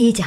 2장.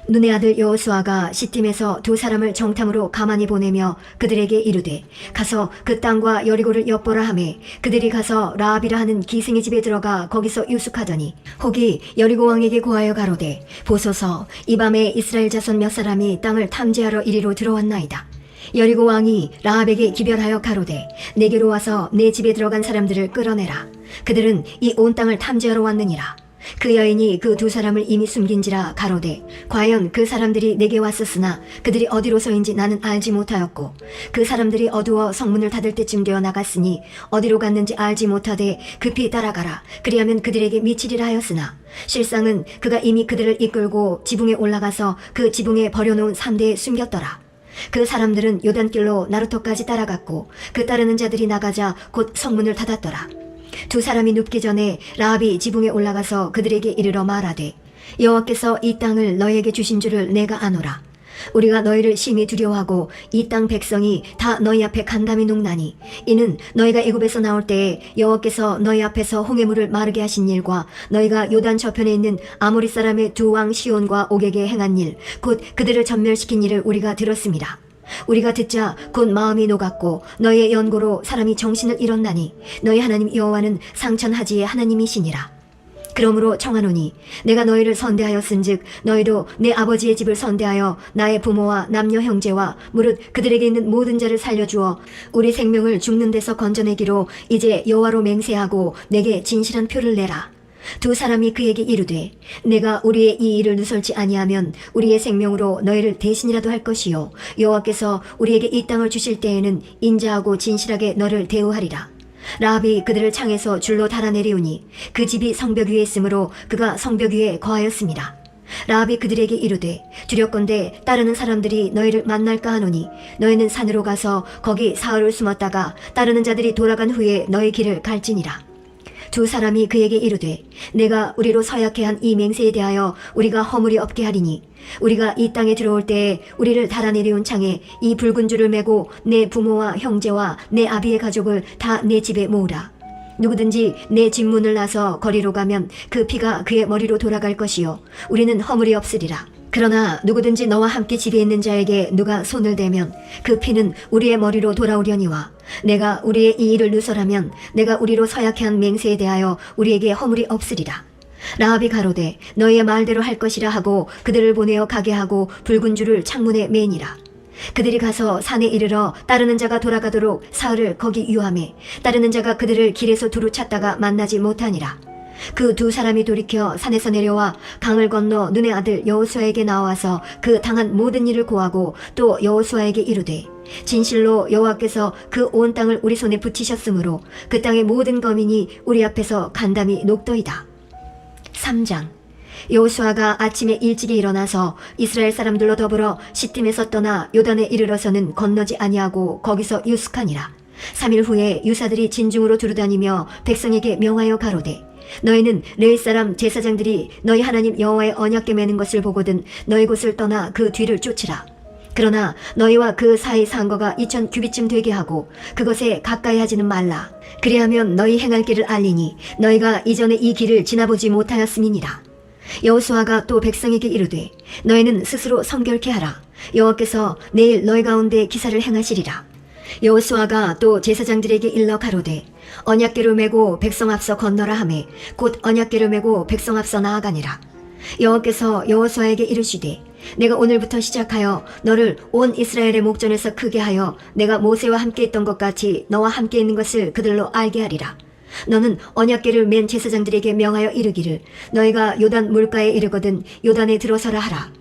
눈의 아들 여호수아가 시팀에서 두 사람을 정탐으로 가만히 보내며 그들에게 이르되 가서 그 땅과 여리고를 엿보라 하매 그들이 가서 라합이라 하는 기생의 집에 들어가 거기서 유숙하더니 혹이 여리고 왕에게 고하여 가로되 보소서 이 밤에 이스라엘 자손 몇 사람이 땅을 탐지하러 이리로 들어왔나이다. 여리고 왕이 라합에게 기별하여 가로되 내게로 와서 내 집에 들어간 사람들을 끌어내라. 그들은 이 온 땅을 탐지하러 왔느니라. 그 여인이 그 두 사람을 이미 숨긴지라 가로되 과연 그 사람들이 내게 왔었으나 그들이 어디로서인지 나는 알지 못하였고 그 사람들이 어두워 성문을 닫을 때쯤 되어 나갔으니 어디로 갔는지 알지 못하되 급히 따라가라. 그리하면 그들에게 미치리라 하였으나 실상은 그가 이미 그들을 이끌고 지붕에 올라가서 그 지붕에 버려놓은 산대에 숨겼더라. 그 사람들은 요단길로 나루터까지 따라갔고 그 따르는 자들이 나가자 곧 성문을 닫았더라. 두 사람이 눕기 전에 라합이 지붕에 올라가서 그들에게 이르러 말하되 여호와께서 이 땅을 너희에게 주신 줄을 내가 아노라. 우리가 너희를 심히 두려워하고 이 땅 백성이 다 너희 앞에 간담이 녹나니 이는 너희가 애굽에서 나올 때에 여호와께서 너희 앞에서 홍해물을 마르게 하신 일과 너희가 요단 저편에 있는 아모리 사람의 두 왕 시온과 옥에게 행한 일 곧 그들을 전멸시킨 일을 우리가 들었습니다. 우리가 듣자 곧 마음이 녹았고 너희의 연고로 사람이 정신을 잃었나니 너희 하나님 여호와는 상천하지의 하나님이시니라. 그러므로 청하노니 내가 너희를 선대하였은즉 너희도 내 아버지의 집을 선대하여 나의 부모와 남녀 형제와 무릇 그들에게 있는 모든 자를 살려주어 우리 생명을 죽는 데서 건져내기로 이제 여호와로 맹세하고 내게 진실한 표를 내라. 두 사람이 그에게 이르되 내가 우리의 이 일을 누설지 아니하면 우리의 생명으로 너희를 대신이라도 할 것이요 여호와께서 우리에게 이 땅을 주실 때에는 인자하고 진실하게 너를 대우하리라. 라합이 그들을 창에서 줄로 달아내리우니 그 집이 성벽 위에 있으므로 그가 성벽 위에 거하였습니다. 라합이 그들에게 이르되 두렵건대 따르는 사람들이 너희를 만날까 하노니 너희는 산으로 가서 거기 사흘을 숨었다가 따르는 자들이 돌아간 후에 너희 길을 갈지니라. 두 사람이 그에게 이르되 내가 우리로 서약해 한 이 맹세에 대하여 우리가 허물이 없게 하리니 우리가 이 땅에 들어올 때에 우리를 달아내려온 창에 이 붉은 줄을 메고 내 부모와 형제와 내 아비의 가족을 다 내 집에 모으라. 누구든지 내 집 문을 나서 거리로 가면 그 피가 그의 머리로 돌아갈 것이요 우리는 허물이 없으리라. 그러나 누구든지 너와 함께 집에 있는 자에게 누가 손을 대면 그 피는 우리의 머리로 돌아오려니와 내가 우리의 이 일을 누설하면 내가 우리로 서약해 한 맹세에 대하여 우리에게 허물이 없으리라. 라합이 가로되 너희의 말대로 할 것이라 하고 그들을 보내어 가게 하고 붉은 줄을 창문에 매니라. 그들이 가서 산에 이르러 따르는 자가 돌아가도록 사흘을 거기 유하매 따르는 자가 그들을 길에서 두루 찾다가 만나지 못하니라. 그 두 사람이 돌이켜 산에서 내려와 강을 건너 눈의 아들 여호수아에게 나와서 그 당한 모든 일을 고하고 또 여호수아에게 이르되 진실로 여호와께서 그 온 땅을 우리 손에 붙이셨으므로 그 땅의 모든 거민이 우리 앞에서 간담이 녹더이다. 3장. 여호수아가 아침에 일찍이 일어나서 이스라엘 사람들로 더불어 시팀에서 떠나 요단에 이르러서는 건너지 아니하고 거기서 유숙하니라. 3일 후에 유사들이 진중으로 두루다니며 백성에게 명하여 가로되 너희는 레위 사람 제사장들이 너희 하나님 여호와의 언약궤 매는 것을 보거든 너희 곳을 떠나 그 뒤를 쫓으라. 그러나 너희와 그 사이 상거가 2000 규빗쯤 되게 하고 그것에 가까이 하지는 말라. 그리하면 너희 행할 길을 알리니 너희가 이전에 이 길을 지나보지 못하였음이니라. 여호수아가 또 백성에게 이르되 너희는 스스로 성결케 하라. 여호와께서 내일 너희 가운데 기사를 행하시리라. 여호수아가 또 제사장들에게 일러 가로되 언약궤를 메고 백성 앞서 건너라 하매 곧 언약궤를 메고 백성 앞서 나아가니라. 여호와께서 여호수아에게 이르시되 내가 오늘부터 시작하여 너를 온 이스라엘의 목전에서 크게 하여 내가 모세와 함께 있던 것 같이 너와 함께 있는 것을 그들로 알게 하리라. 너는 언약궤를 맨 제사장들에게 명하여 이르기를 너희가 요단 물가에 이르거든 요단에 들어서라 하라.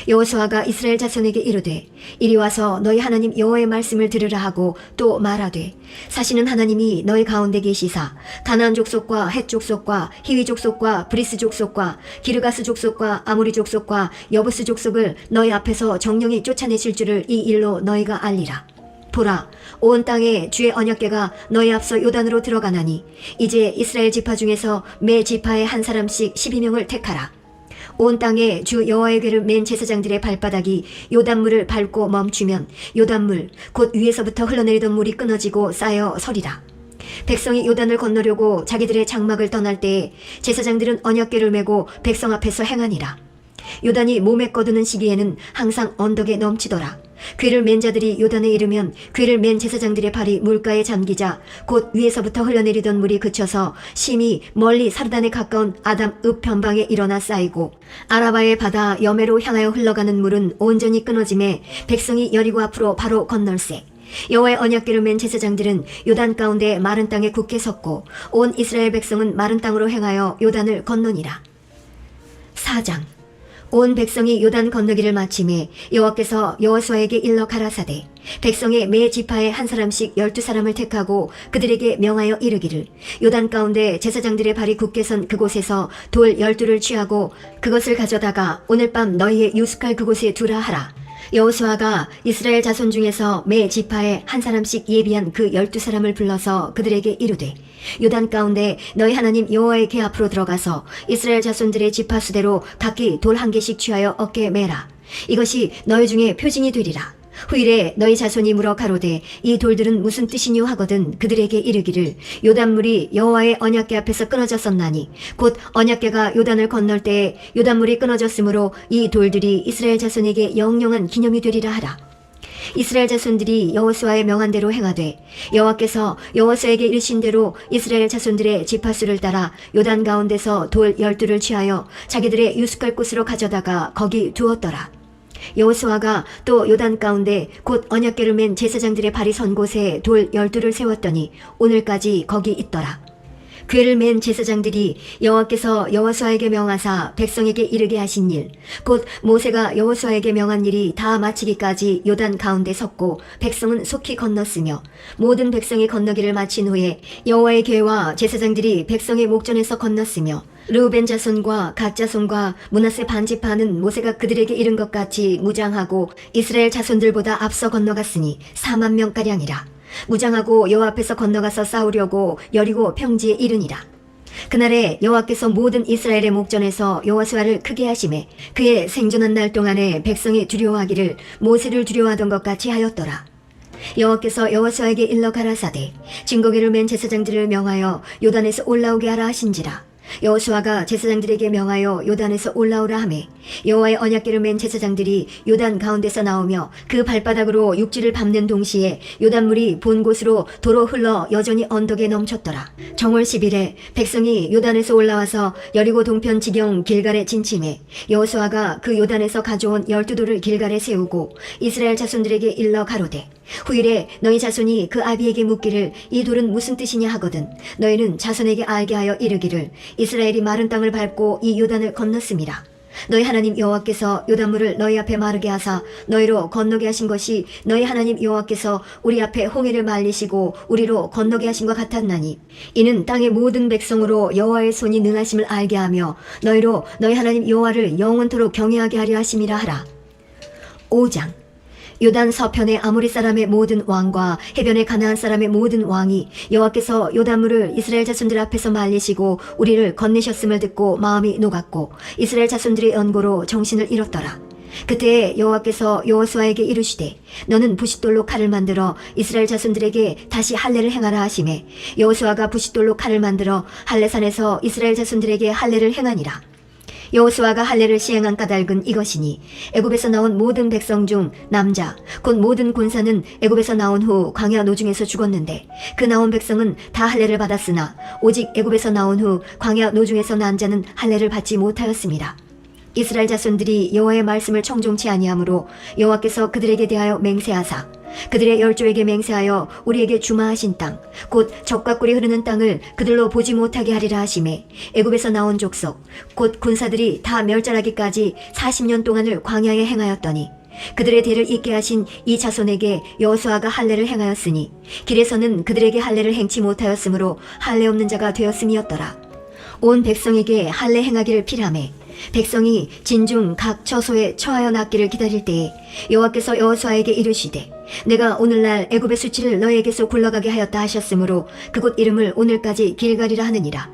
여호수아가 이스라엘 자손에게 이르되 이리 와서 너희 하나님 여호와의 말씀을 들으라 하고 또 말하되 사시는 하나님이 너희 가운데 계시사 가나안 족속과 헷 족속과 히위 족속과 브리스 족속과 기르가스 족속과 아모리 족속과 여부스 족속을 너희 앞에서 정령이 쫓아내실 줄을 이 일로 너희가 알리라. 보라, 온 땅에 주의 언약궤가 너희 앞서 요단으로 들어가나니 이제 이스라엘 지파 중에서 매 지파에 한 사람씩 12명을 택하라. 온 땅에 주 여호와의 궤를 맨 제사장들의 발바닥이 요단물을 밟고 멈추면 요단물 곧 위에서부터 흘러내리던 물이 끊어지고 쌓여 서리라. 백성이 요단을 건너려고 자기들의 장막을 떠날 때에 제사장들은 언약궤를 메고 백성 앞에서 행하니라. 요단이 몸에 거두는 시기에는 항상 언덕에 넘치더라. 궤를 맨 자들이 요단에 이르면 궤를 맨 제사장들의 발이 물가에 잠기자 곧 위에서부터 흘러내리던 물이 그쳐서 심히 멀리 사르단에 가까운 아담 읍 변방에 일어나 쌓이고 아라바의 바다 여매로 향하여 흘러가는 물은 온전히 끊어짐에 백성이 여리고 앞으로 바로 건널세. 여호와의 언약궤를 맨 제사장들은 요단 가운데 마른 땅에 굳게 섰고 온 이스라엘 백성은 마른 땅으로 행하여 요단을 건너니라. 4장. 온 백성이 요단 건너기를 마침에 여호와께서 여호수아에게 일러 가라사대 백성의 매 지파에 한 사람씩 12사람을 택하고 그들에게 명하여 이르기를 요단 가운데 제사장들의 발이 굳게 선 그곳에서 돌 12를 취하고 그것을 가져다가 오늘 밤 너희의 유숙할 그곳에 두라 하라. 여호수아가 이스라엘 자손 중에서 매 지파에 한 사람씩 예비한 그 12사람을 불러서 그들에게 이르되 요단 가운데 너희 하나님 여호와의 궤 앞으로 들어가서 이스라엘 자손들의 지파 수대로 각기 돌 한 개씩 취하여 어깨에 매라. 이것이 너희 중에 표징이 되리라. 후일에 너희 자손이 물어 가로되 이 돌들은 무슨 뜻이뇨 하거든 그들에게 이르기를 요단물이 여호와의 언약궤 앞에서 끊어졌었나니 곧 언약궤가 요단을 건널 때에 요단물이 끊어졌으므로 이 돌들이 이스라엘 자손에게 영영한 기념이 되리라 하라. 이스라엘 자손들이 여호수아의 명한 대로 행하되 여호와께서 여호수아에게 이르신 대로 이스라엘 자손들의 지파수를 따라 요단 가운데서 돌 12를 취하여 자기들의 유숙할 곳으로 가져다가 거기 두었더라. 여호수아가 또 요단 가운데 곧 언약궤를 맨 제사장들의 발이 선 곳에 돌 12를 세웠더니 오늘까지 거기 있더라. 궤를 맨 제사장들이 여호와께서 여호수아에게 명하사 백성에게 이르게 하신 일, 곧 모세가 여호수아에게 명한 일이 다 마치기까지 요단 가운데 섰고 백성은 속히 건넜으며 모든 백성이 건너기를 마친 후에 여호와의 궤와 제사장들이 백성의 목전에서 건넜으며 르우벤 자손과 갓 자손과 므낫세 반지파는 모세가 그들에게 이른 것 같이 무장하고 이스라엘 자손들보다 앞서 건너갔으니 4만 명가량이라. 무장하고 여호와 앞에서 건너가서 싸우려고 여리고 평지에 이르니라. 그날에 여호와께서 모든 이스라엘의 목전에서 여호수아를 크게 하심에 그의 생존한 날 동안에 백성이 두려워하기를 모세를 두려워하던 것 같이 하였더라. 여호와께서 여호수아에게 일러 가라사대 증거궤를 맨 제사장들을 명하여 요단에서 올라오게 하라 하신지라. 여호수아가 제사장들에게 명하여 요단에서 올라오라 하매 여호와의 언약궤를 맨 제사장들이 요단 가운데서 나오며 그 발바닥으로 육지를 밟는 동시에 요단물이 본 곳으로 도로 흘러 여전히 언덕에 넘쳤더라. 정월 10일에 백성이 요단에서 올라와서 여리고 동편 지경 길갈에 진침해 여호수아가 그 요단에서 가져온 12돌을 길갈에 세우고 이스라엘 자손들에게 일러 가로되 후일에 너희 자손이 그 아비에게 묻기를 이 돌은 무슨 뜻이냐 하거든 너희는 자손에게 알게 하여 이르기를 이스라엘이 마른 땅을 밟고 이 요단을 건넜음이라. 너희 하나님 여호와께서 요단물을 너희 앞에 마르게 하사 너희로 건너게 하신 것이 너희 하나님 여호와께서 우리 앞에 홍해를 말리시고 우리로 건너게 하신 것 같았나니 이는 땅의 모든 백성으로 여호와의 손이 능하심을 알게 하며 너희로 너희 하나님 여호와를 영원토록 경외하게 하려 하심이라 하라. 5장. 요단 서편의 아모리 사람의 모든 왕과 해변의 가나안 사람의 모든 왕이 여호와께서 요단물을 이스라엘 자손들 앞에서 말리시고 우리를 건네셨음을 듣고 마음이 녹았고 이스라엘 자손들의 연고로 정신을 잃었더라. 그때 여호와께서 여호수아에게 이르시되 너는 부싯돌로 칼을 만들어 이스라엘 자손들에게 다시 할례를 행하라 하시매 여호수아가 부싯돌로 칼을 만들어 할례산에서 이스라엘 자손들에게 할례를 행하니라. 여호수아가 할례를 시행한 까닭은 이것이니 애굽에서 나온 모든 백성 중 남자 곧 모든 군사는 애굽에서 나온 후 광야 노중에서 죽었는데 그 나온 백성은 다 할례를 받았으나 오직 애굽에서 나온 후 광야 노중에서 난 자는 할례를 받지 못하였습니다. 이스라엘 자손들이 여호와의 말씀을 청종치 아니하므로 여호와께서 그들에게 대하여 맹세하사 그들의 열조에게 맹세하여 우리에게 주마하신 땅 곧 젖과 꿀이 흐르는 땅을 그들로 보지 못하게 하리라 하시매 애굽에서 나온 족속 곧 군사들이 다 멸절하기까지 40년 동안을 광야에 행하였더니 그들의 대를 잇게 하신 이 자손에게 여호수아가 할례를 행하였으니 길에서는 그들에게 할례를 행치 못하였으므로 할례 없는 자가 되었음이었더라. 온 백성에게 할례 행하기를 필하매 백성이 진중 각 처소에 처하여 낫기를 기다릴 때에 여호와께서 여호수아에게 이르시되 내가 오늘날 애굽의 수치를 너희에게서 굴러가게 하였다 하셨으므로 그곳 이름을 오늘까지 길갈이라 하느니라.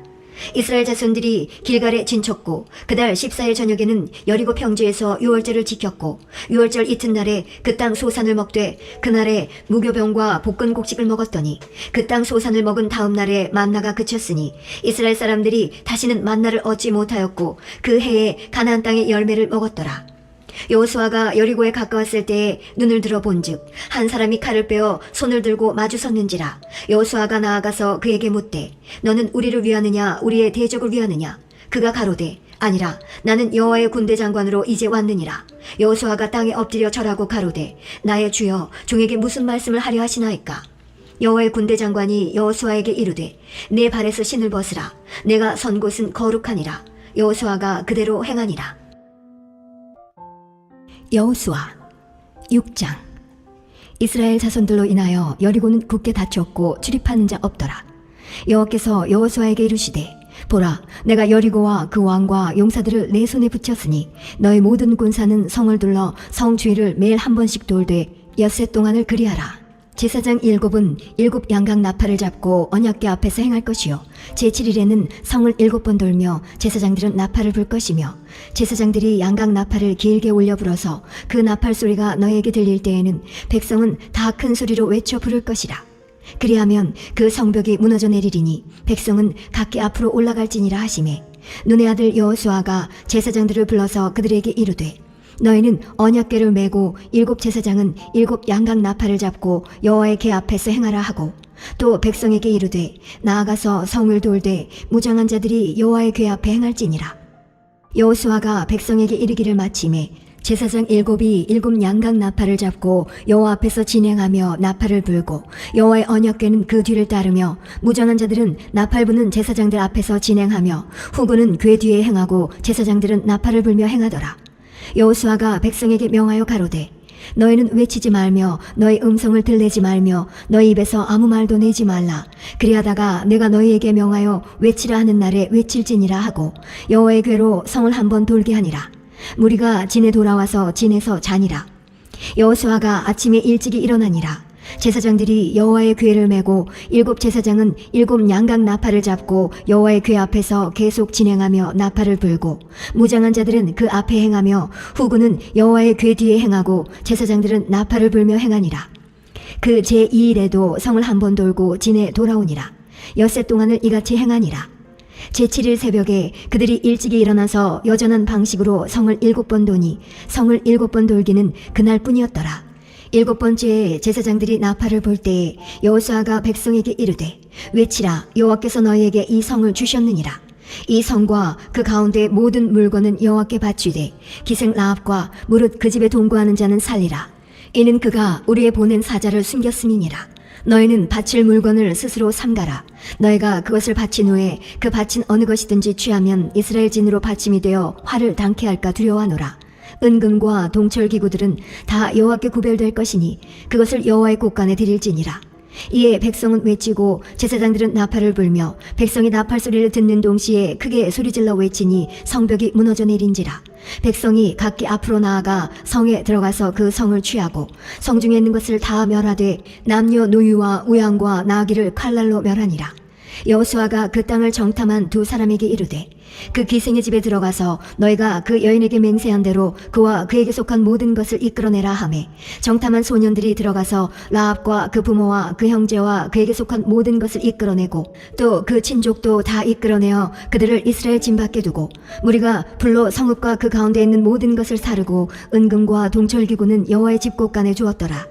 이스라엘 자손들이 길갈에 진쳤고 그달 14일 저녁에는 여리고 평지에서 유월절을 지켰고 유월절 이튿날에 그 땅 소산을 먹되 그날에 무교병과 볶은 곡식을 먹었더니 그 땅 소산을 먹은 다음 날에 만나가 그쳤으니 이스라엘 사람들이 다시는 만나를 얻지 못하였고 그 해에 가나안 땅의 열매를 먹었더라. 여호수아가 여리고에 가까웠을 때에 눈을 들어 본즉 한 사람이 칼을 빼어 손을 들고 마주 섰는지라. 여호수아가 나아가서 그에게 묻되 너는 우리를 위하느냐 우리의 대적을 위하느냐. 그가 가로되 아니라 나는 여호와의 군대 장관으로 이제 왔느니라. 여호수아가 땅에 엎드려 절하고 가로되 나의 주여 종에게 무슨 말씀을 하려 하시나이까. 여호와의 군대 장관이 여호수아에게 이르되 내 발에서 신을 벗으라. 내가 선 곳은 거룩하니라. 여호수아가 그대로 행하니라. 여호수아 6장. 이스라엘 자손들로 인하여 여리고는 굳게 닫혔고 출입하는 자 없더라. 여호와께서 여호수아에게 이르시되 보라, 내가 여리고와 그 왕과 용사들을 내 손에 붙였으니 너희 모든 군사는 성을 둘러 성 주위를 매일 한 번씩 돌되 엿새 동안을 그리하라. 제사장 7은 7 양각 나팔을 잡고 언약궤 앞에서 행할 것이요 제7일에는 성을 7번 돌며 제사장들은 나팔을 불 것이며 제사장들이 양각 나팔을 길게 올려 불어서 그 나팔 소리가 너에게 들릴 때에는 백성은 다 큰 소리로 외쳐 부를 것이라. 그리하면 그 성벽이 무너져 내리리니 백성은 각기 앞으로 올라갈지니라 하시매 눈의 아들 여호수아가 제사장들을 불러서 그들에게 이르되 너희는 언약궤를 메고 7 제사장은 7 양각 나팔을 잡고 여호와의 궤 앞에서 행하라 하고 또 백성에게 이르되 나아가서 성을 돌되 무장한 자들이 여호와의 궤 앞에 행할지니라. 여호수아가 백성에게 이르기를 마치매 제사장 7이 7 양각 나팔을 잡고 여호와 앞에서 진행하며 나팔을 불고 여호와의 언약궤는 그 뒤를 따르며 무장한 자들은 나팔 부는 제사장들 앞에서 진행하며 후군은 궤 뒤에 행하고 제사장들은 나팔을 불며 행하더라. 여호수아가 백성에게 명하여 가로되 너희는 외치지 말며 너희 음성을 들내지 말며 너희 입에서 아무 말도 내지 말라. 그리하다가 내가 너희에게 명하여 외치라 하는 날에 외칠지니라 하고 여호와의 궤로 성을 한번 돌게 하니라. 무리가 진에 돌아와서 진에서 자니라. 여호수아가 아침에 일찍이 일어나니라. 제사장들이 여호와의 궤를 메고 7 제사장은 7 양각 나팔을 잡고 여호와의 궤 앞에서 계속 진행하며 나팔을 불고 무장한 자들은 그 앞에 행하며 후군은 여호와의 궤 뒤에 행하고 제사장들은 나팔을 불며 행하니라. 그 제2일에도 성을 한번 돌고 진에 돌아오니라. 엿새 동안을 이같이 행하니라. 제7일 새벽에 그들이 일찍이 일어나서 여전한 방식으로 성을 7번 도니 성을 7번 돌기는 그날뿐이었더라. 7번째에 제사장들이 나팔을 불 때에 여호수아가 백성에게 이르되 외치라. 여호와께서 너희에게 이 성을 주셨느니라. 이 성과 그 가운데 모든 물건은 여호와께 바치되 기생 라합과 무릇 그 집에 동거하는 자는 살리라. 이는 그가 우리의 보낸 사자를 숨겼음이니라. 너희는 바칠 물건을 스스로 삼가라. 너희가 그것을 바친 후에 그 바친 어느 것이든지 취하면 이스라엘 진으로 바침이 되어 화를 당케 할까 두려워하노라. 은금과 동철기구들은 다 여호와께 구별될 것이니 그것을 여호와의 곳간에 드릴지니라. 이에 백성은 외치고 제사장들은 나팔을 불며 백성이 나팔 소리를 듣는 동시에 크게 소리질러 외치니 성벽이 무너져 내린지라. 백성이 각기 앞으로 나아가 성에 들어가서 그 성을 취하고 성중에 있는 것을 다 멸하되 남녀 노유와 우양과 나귀를 칼날로 멸하니라. 여호수아가 그 땅을 정탐한 2 사람에게 이르되 그 기생의 집에 들어가서 너희가 그 여인에게 맹세한 대로 그와 그에게 속한 모든 것을 이끌어내라 하매 정탐한 소년들이 들어가서 라합과 그 부모와 그 형제와 그에게 속한 모든 것을 이끌어내고 또 그 친족도 다 이끌어내어 그들을 이스라엘 진 밖에 두고 무리가 불로 성읍과 그 가운데 있는 모든 것을 사르고 은금과 동철기구는 여호와의 집 곳간에 주었더라.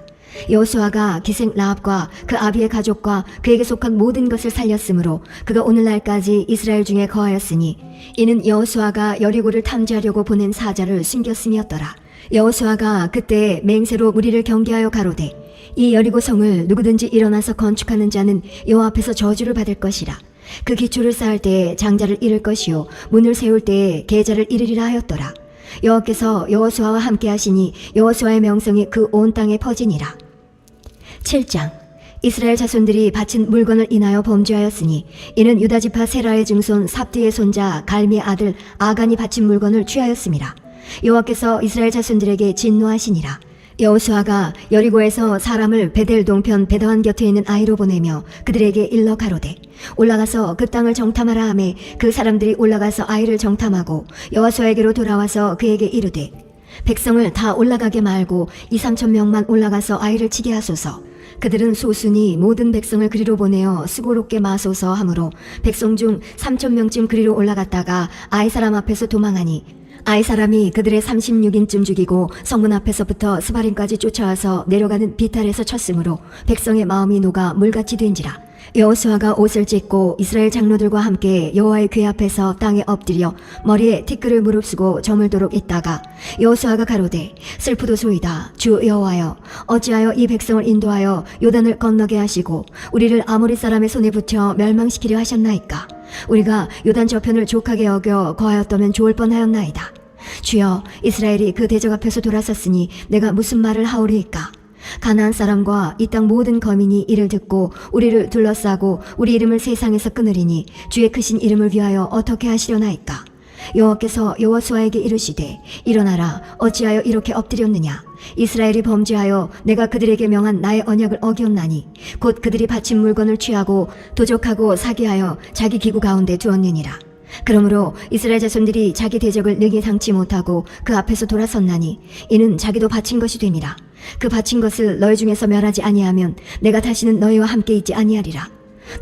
여호수아가 기생 라합과 그 아비의 가족과 그에게 속한 모든 것을 살렸으므로 그가 오늘날까지 이스라엘 중에 거하였으니 이는 여호수아가 여리고를 탐지하려고 보낸 사자를 숨겼음이었더라. 여호수아가 그때 맹세로 무리를 경계하여 가로되 이 여리고 성을 누구든지 일어나서 건축하는 자는 여호와 앞에서 저주를 받을 것이라. 그 기초를 쌓을 때에 장자를 잃을 것이요 문을 세울 때에 계자를 잃으리라 하였더라. 여호와께서 여호수아와 함께 하시니 여호수아의 명성이 그 온 땅에 퍼지니라. 7장. 이스라엘 자손들이 바친 물건을 인하여 범죄하였으니 이는 유다지파 세라의 증손 삽디의 손자 갈미의 아들 아간이 바친 물건을 취하였음이라. 여호와께서 이스라엘 자손들에게 진노하시니라. 여호수아가 여리고에서 사람을 베델 동편 베더한 곁에 있는 아이로 보내며 그들에게 일러 가로되 올라가서 그 땅을 정탐하라 하매 그 사람들이 올라가서 아이를 정탐하고 여호수아에게로 돌아와서 그에게 이르되 백성을 다 올라가게 말고 2-3천 명만 올라가서 아이를 치게 하소서. 그들은 소순이 모든 백성을 그리로 보내어 수고롭게 마소서 하므로 백성 중 3천 명쯤 그리로 올라갔다가 아이 사람 앞에서 도망하니 아이 사람이 그들의 36인쯤 죽이고 성문 앞에서부터 스바림까지 쫓아와서 내려가는 비탈에서 쳤으므로 백성의 마음이 녹아 물같이 된지라. 여호수아가 옷을 찢고 이스라엘 장로들과 함께 여호와의 궤 앞에서 땅에 엎드려 머리에 티끌을 무릅쓰고 저물도록 있다가 여호수아가 가로되 슬프도소이다. 주 여호와여, 어찌하여 이 백성을 인도하여 요단을 건너게 하시고 우리를 아모리 사람의 손에 붙여 멸망시키려 하셨나이까. 우리가 요단 저편을 족하게 여겨 거하였다면 좋을 뻔하였나이다. 주여, 이스라엘이 그 대적 앞에서 돌아섰으니 내가 무슨 말을 하오리이까. 가나안 사람과 이 땅 모든 거민이 이를 듣고 우리를 둘러싸고 우리 이름을 세상에서 끊으리니 주의 크신 이름을 위하여 어떻게 하시려나이까. 여호와께서 여호수아에게 이르시되 일어나라. 어찌하여 이렇게 엎드렸느냐. 이스라엘이 범죄하여 내가 그들에게 명한 나의 언약을 어겼나니 곧 그들이 바친 물건을 취하고 도적하고 사기하여 자기 기구 가운데 두었느니라. 그러므로 이스라엘 자손들이 자기 대적을 능히 당치 못하고 그 앞에서 돌아섰나니 이는 자기도 바친 것이 됨이라. 그 바친 것을 너희 중에서 멸하지 아니하면 내가 다시는 너희와 함께 있지 아니하리라.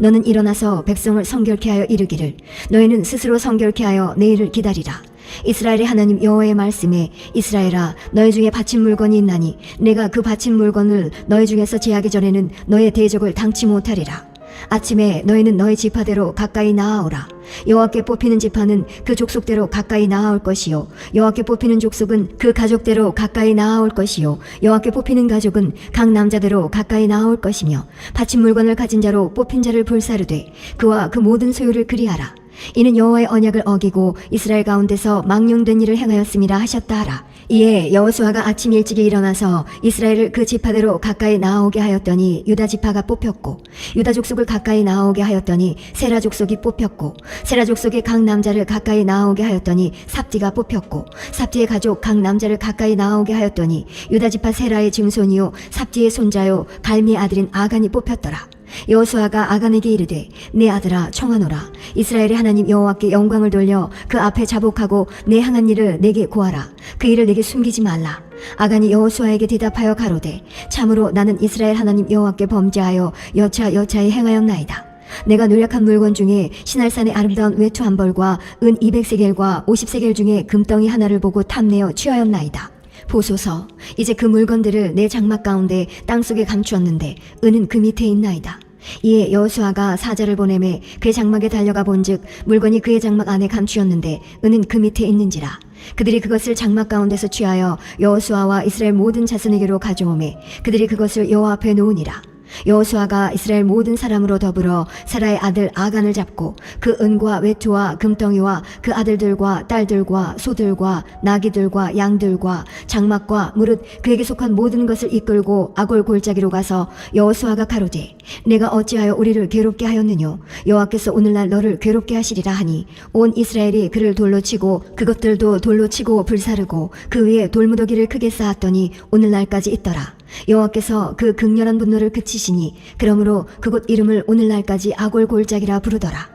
너는 일어나서 백성을 성결케 하여 이르기를 너희는 스스로 성결케 하여 내일을 기다리라. 이스라엘의 하나님 여호와의 말씀에 이스라엘아, 너희 중에 바친 물건이 있나니 내가 그 바친 물건을 너희 중에서 제하기 전에는 너의 대적을 당치 못하리라. 아침에 너희는 너희 지파대로 가까이 나아오라. 여호와께 뽑히는 지파는 그 족속대로 가까이 나아올 것이요 여호와께 뽑히는 족속은 그 가족대로 가까이 나아올 것이요 여호와께 뽑히는 가족은 각 남자대로 가까이 나아올 것이며 바친 물건을 가진 자로 뽑힌 자를 불사르되 그와 그 모든 소유를 그리하라. 이는 여호와의 언약을 어기고 이스라엘 가운데서 망령된 일을 행하였음이라 하셨다 하라. 이에 여호수아가 아침 일찍이 일어나서 이스라엘을 그 지파대로 가까이 나아오게 하였더니 유다 지파가 뽑혔고 유다 족속을 가까이 나아오게 하였더니 세라 족속이 뽑혔고 세라 족속의 각 남자를 가까이 나아오게 하였더니 삽디가 뽑혔고 삽디의 가족 각 남자를 가까이 나아오게 하였더니 유다 지파 세라의 증손이요 삽디의 손자요 갈미의 아들인 아간이 뽑혔더라. 여호수아가 아간에게 이르되 내 아들아 청하노라. 이스라엘의 하나님 여호와께 영광을 돌려 그 앞에 자복하고 내 행한 일을 내게 고하라. 그 일을 내게 숨기지 말라. 아간이 여호수아에게 대답하여 가로되 참으로 나는 이스라엘 하나님 여호와께 범죄하여 여차여차히 행하였나이다. 내가 노력한 물건 중에 시날산의 아름다운 외투 한 벌과 은 200세겔과 50세겔 중에 금덩이 하나를 보고 탐내어 취하였나이다. 보소서, 이제 그 물건들을 내 장막 가운데 땅속에 감추었는데 은은 그 밑에 있나이다. 이에 여호수아가 사자를 보내매 그의 장막에 달려가 본즉 물건이 그의 장막 안에 감추었는데 은은 그 밑에 있는지라. 그들이 그것을 장막 가운데서 취하여 여호수아와 이스라엘 모든 자손에게로 가져오매 그들이 그것을 여호와 앞에 놓으니라. 여호수아가 이스라엘 모든 사람으로 더불어 세라의 아들 아간을 잡고 그 은과 외투와 금덩이와 그 아들들과 딸들과 소들과 나귀들과 양들과 장막과 무릇 그에게 속한 모든 것을 이끌고 아골 골짜기로 가서 여호수아가 가로되 내가 어찌하여 우리를 괴롭게 하였느뇨. 여호와께서 오늘날 너를 괴롭게 하시리라 하니 온 이스라엘이 그를 돌로 치고 그것들도 돌로 치고 불사르고 그 위에 돌무더기를 크게 쌓았더니 오늘날까지 있더라. 여호와께서 그 극렬한 분노를 그치시니 그러므로 그곳 이름을 오늘날까지 아골 골짜기라 부르더라.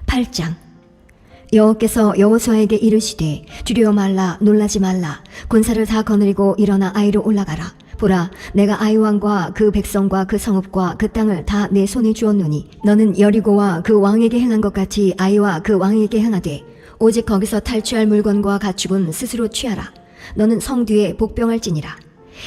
8장. 여호와께서 여호수아에게 이르시되 두려워 말라. 놀라지 말라. 군사를 다 거느리고 일어나 아이로 올라가라. 보라, 내가 아이 왕과 그 백성과 그 성읍과 그 땅을 다 내 손에 주었노니 너는 여리고와 그 왕에게 행한 것 같이 아이와 그 왕에게 행하되 오직 거기서 탈취할 물건과 가축은 스스로 취하라. 너는 성 뒤에 복병할지니라.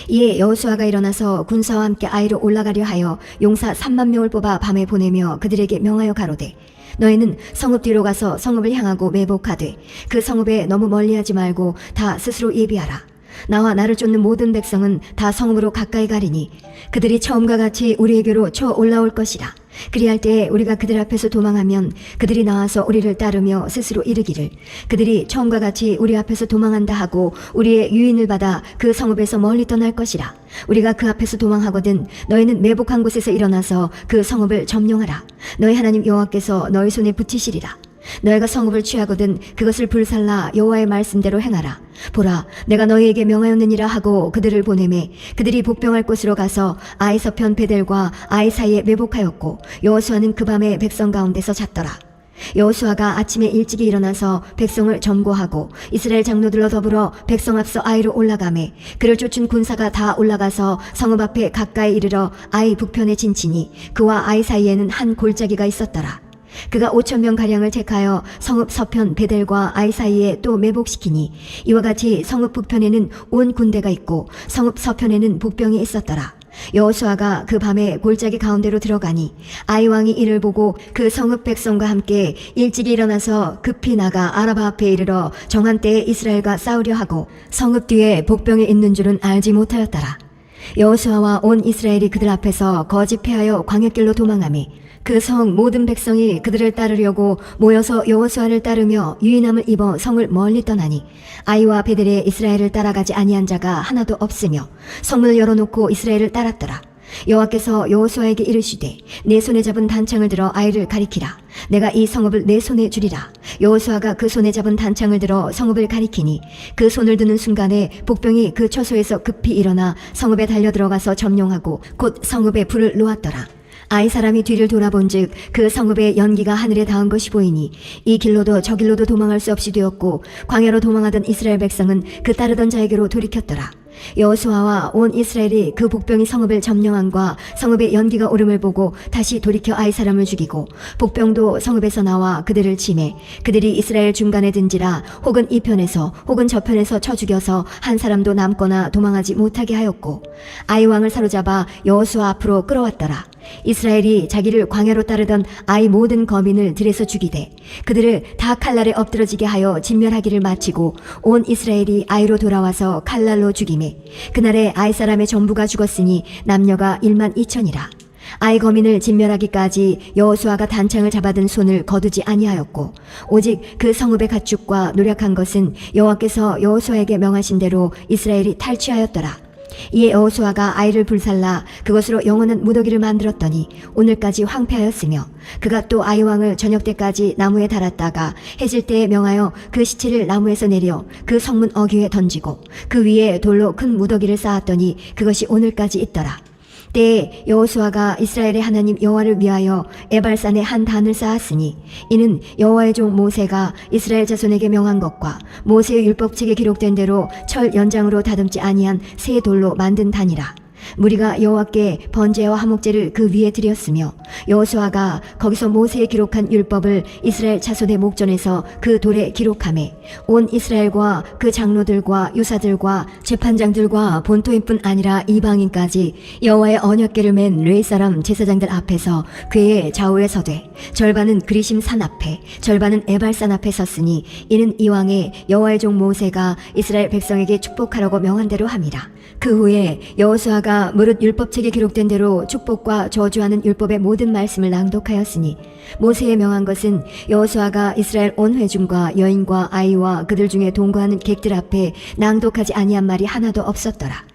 이에 여호수아가 일어나서 군사와 함께 아이로 올라가려 하여 용사 3만 명을 뽑아 밤에 보내며 그들에게 명하여 가로되 너희는 성읍 뒤로 가서 성읍을 향하고 매복하되 그 성읍에 너무 멀리하지 말고 다 스스로 예비하라. 나와 나를 쫓는 모든 백성은 다 성읍으로 가까이 가리니 그들이 처음과 같이 우리에게로 쳐 올라올 것이라. 그리할 때에 우리가 그들 앞에서 도망하면 그들이 나와서 우리를 따르며 스스로 이르기를 그들이 처음과 같이 우리 앞에서 도망한다 하고 우리의 유인을 받아 그 성읍에서 멀리 떠날 것이라. 우리가 그 앞에서 도망하거든 너희는 매복한 곳에서 일어나서 그 성읍을 점령하라. 너희 하나님 여호와께서 너희 손에 붙이시리라. 너희가 성읍을 취하거든 그것을 불살라 여호와의 말씀대로 행하라. 보라, 내가 너희에게 명하였느니라 하고 그들을 보내매 그들이 복병할 곳으로 가서 아이 서편 베델과 아이 사이에 매복하였고 여호수아는 그 밤에 백성 가운데서 잤더라. 여호수아가 아침에 일찍이 일어나서 백성을 점거하고 이스라엘 장로들로 더불어 백성 앞서 아이로 올라가매 그를 쫓은 군사가 다 올라가서 성읍 앞에 가까이 이르러 아이 북편에 진치니 그와 아이 사이에는 한 골짜기가 있었더라. 그가 5,000명 가량을 택하여 성읍 서편 베델과 아이 사이에 또 매복시키니 이와 같이 성읍 북편에는 온 군대가 있고 성읍 서편에는 복병이 있었더라. 여호수아가 그 밤에 골짜기 가운데로 들어가니 아이 왕이 이를 보고 그 성읍 백성과 함께 일찍이 일어나서 급히 나가 아라바 앞에 이르러 정한 때에 이스라엘과 싸우려 하고 성읍 뒤에 복병이 있는 줄은 알지 못하였더라. 여호수아와 온 이스라엘이 그들 앞에서 거짓 패하여 광야길로 도망하매 그 성 모든 백성이 그들을 따르려고 모여서 여호수아를 따르며 유인함을 입어 성을 멀리 떠나니 아이와 베델에 이스라엘을 따라가지 아니한 자가 하나도 없으며 성문을 열어놓고 이스라엘을 따랐더라. 여호와께서 여호수아에게 이르시되 내 손에 잡은 단창을 들어 아이를 가리키라. 내가 이 성읍을 내 손에 주리라. 여호수아가 그 손에 잡은 단창을 들어 성읍을 가리키니 그 손을 드는 순간에 복병이 그 처소에서 급히 일어나 성읍에 달려 들어가서 점령하고 곧 성읍에 불을 놓았더라. 아이 사람이 뒤를 돌아본즉 그 성읍의 연기가 하늘에 닿은 것이 보이니 이 길로도 저 길로도 도망할 수 없이 되었고 광야로 도망하던 이스라엘 백성은 그 따르던 자에게로 돌이켰더라. 여호수아와 온 이스라엘이 그 복병이 성읍을 점령함과 성읍의 연기가 오름을 보고 다시 돌이켜 아이 사람을 죽이고 복병도 성읍에서 나와 그들을 치매 그들이 이스라엘 중간에 든지라 혹은 이 편에서 혹은 저 편에서 쳐 죽여서 한 사람도 남거나 도망하지 못하게 하였고 아이 왕을 사로잡아 여호수아 앞으로 끌어왔더라. 이스라엘이 자기를 광야로 따르던 아이 모든 거민을 들에서 죽이되 그들을 다 칼날에 엎드러지게 하여 진멸하기를 마치고 온 이스라엘이 아이로 돌아와서 칼날로 죽이매 그날에 아이 사람의 전부가 죽었으니 남녀가 12,000이라. 아이 거민을 진멸하기까지 여호수아가 단창을 잡아든 손을 거두지 아니하였고 오직 그 성읍의 가축과 노력한 것은 여호와께서 여호수아에게 명하신 대로 이스라엘이 탈취하였더라. 이에 여호수아가 아이를 불살라 그것으로 영원한 무더기를 만들었더니 오늘까지 황폐하였으며 그가 또 아이 왕을 저녁 때까지 나무에 달았다가 해질 때에 명하여 그 시체를 나무에서 내려 그 성문 어귀에 던지고 그 위에 돌로 큰 무더기를 쌓았더니 그것이 오늘까지 있더라. 때에 여호수아가 이스라엘의 하나님 여호와를 위하여 에발산에 한 단을 쌓았으니 이는 여호와의 종 모세가 이스라엘 자손에게 명한 것과 모세의 율법책에 기록된 대로 철 연장으로 다듬지 아니한 새 돌로 만든 단이라. 무리가 여호와께 번제와 화목제를 그 위에 드렸으며 여호수아가 거기서 모세에 기록한 율법을 이스라엘 자손의 목전에서 그 돌에 기록하매 온 이스라엘과 그 장로들과 유사들과 재판장들과 본토인뿐 아니라 이방인까지 여호와의 언약궤를 맨 레위 사람 제사장들 앞에서 궤의 좌우에 서되 절반은 그리심 산 앞에 절반은 에발산 앞에 섰으니 이는 이왕에 여호와의 종 모세가 이스라엘 백성에게 축복하라고 명한 대로 함이라. 그 후에 여호수아가 무릇 율법책에 기록된 대로 축복과 저주하는 율법의 모든 말씀을 낭독하였으니 모세의 명한 것은 여호수아가 이스라엘 온 회중과 여인과 아이와 그들 중에 동거하는 객들 앞에 낭독하지 아니한 말이 하나도 없었더라.